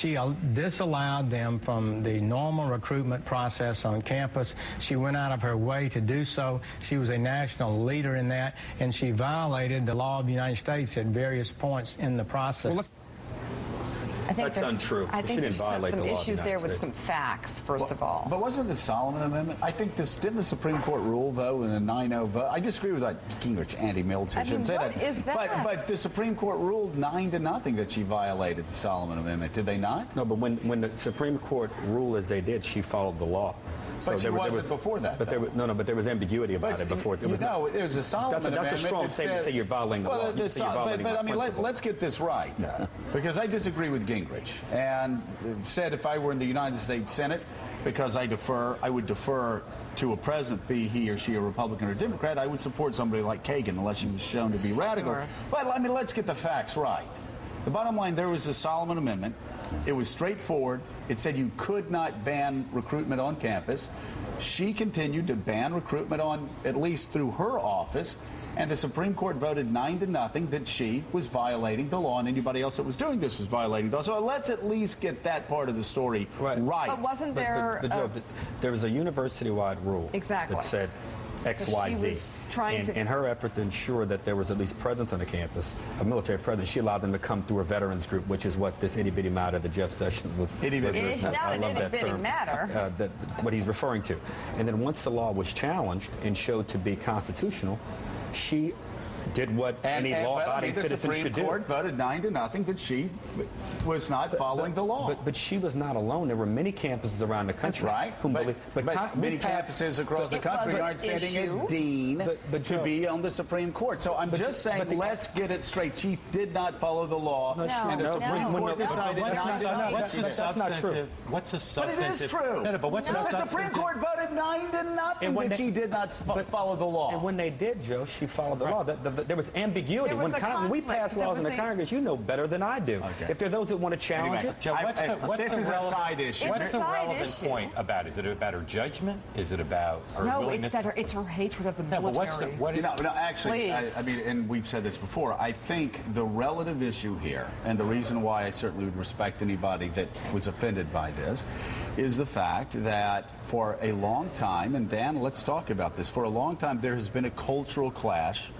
She disallowed them from the normal recruitment process on campus. She went out of her way to do so. She was a national leader in that, and she violated the law of the United States at various points in the process. Well, I think that's untrue. I think there's some issues there with some facts, first of all. But wasn't the Solomon Amendment? I think didn't the Supreme Court rule, though, in a 9-0 vote? I disagree with that Gingrich anti-military. I mean, what is that? But the Supreme Court ruled 9-0 that she violated the Solomon Amendment. Did they not? No, but when the Supreme Court ruled as they did, she followed the law. But she wasn't before that. But but there was ambiguity about it before. There was a Solomon Amendment. That's a strong statement to say you're violating the law. But I mean, let's get this right, because I disagree with Gingrich and said if I were in the United States Senate, because I would defer to a president, be he or she a Republican or Democrat, I would support somebody like Kagan unless she was shown to be radical. Sure. But I mean, let's get the facts right. The bottom line, there was a Solomon Amendment. It was straightforward. It said you could not ban recruitment on campus. She continued to ban recruitment on, at least through her office, and the Supreme Court voted 9-0 that she was violating the law, and anybody else that was doing this was violating the law. So let's at least get that part of the story right. But wasn't there... There was a university-wide rule exactly. that said X, so Y, Z. In her effort to ensure that there was at least presence on the campus, a military presence, she allowed them to come through a veterans group, which is what this itty-bitty matter that Jeff Sessions was... It's not an itty-bitty matter. What he's referring to. And then once the law was challenged and showed to be constitutional, she did what any law-abiding citizen should do. The Supreme Court voted 9-0 that she was not following the law. But she was not alone. There were many campuses around the country. That's right. But many campuses across the country aren't sending a dean to be on the Supreme Court. So I'm just saying, let's get it straight. She did not follow the law. And the Supreme Court decided that's not true. What's a substantive? But it is true. No, but what's a the Supreme Court voted 9-0 that she did not follow the law. And when they did, Joe, she followed the law. There was ambiguity. When we pass laws in the Congress, you know better than I do. Okay. If there are those that want to challenge it. Joe, this is a side issue. What's the relevant point about? Is it about her judgment? Is it about her willingness? No, it's her hatred of the military. Actually, I mean, and we've said this before, I think the relative issue here, and the reason why I certainly would respect anybody that was offended by this, is the fact that for a long time, and Dan, let's talk about this, for a long time there has been a cultural clash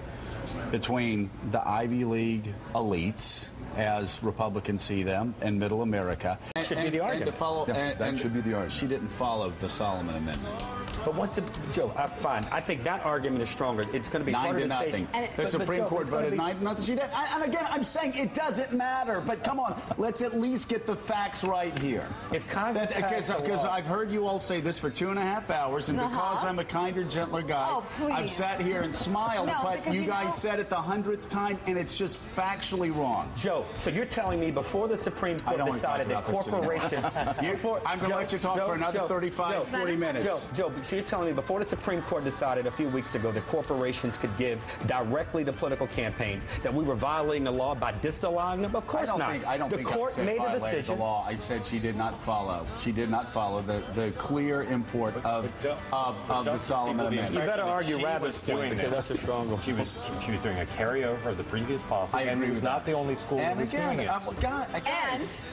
between the Ivy League elites, as Republicans see them, and middle America. That should be the argument. That should be the argument. She didn't follow the Solomon Amendment. But once Joe, fine. I think that argument is stronger. It's going to be harder to say. The Supreme Court voted 9-0. She did. And again, I'm saying it doesn't matter. But come on, let's at least get the facts right here. If Congress because I've heard you all say this for 2.5 hours, and because I'm a kinder, gentler guy, I've sat here and smiled. But you guys said it the 100th time, and it's just factually wrong. Joe, so you're telling me before the Supreme Court decided that corporations... I'm going to let you talk for another 35, 40 minutes. Joe, so you're telling me before the Supreme Court decided a few weeks ago that corporations could give directly to political campaigns, that we were violating the law by disallowing them? Of course not. I don't think the court made a decision. The law. I said she did not follow. She did not follow the clear import of the Solomon Amendment. You better argue Rather's point, because that's a strong one. She was doing a carryover of the previous policy, and it was not the only school that was doing it.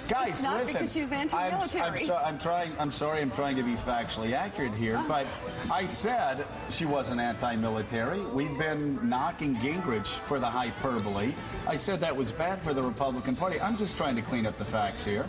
Guys, not listen. Because she was anti-military. I'm sorry. I'm trying to be factually accurate here, but I said she wasn't anti-military. We've been knocking Gingrich for the hyperbole. I said that was bad for the Republican Party. I'm just trying to clean up the facts here.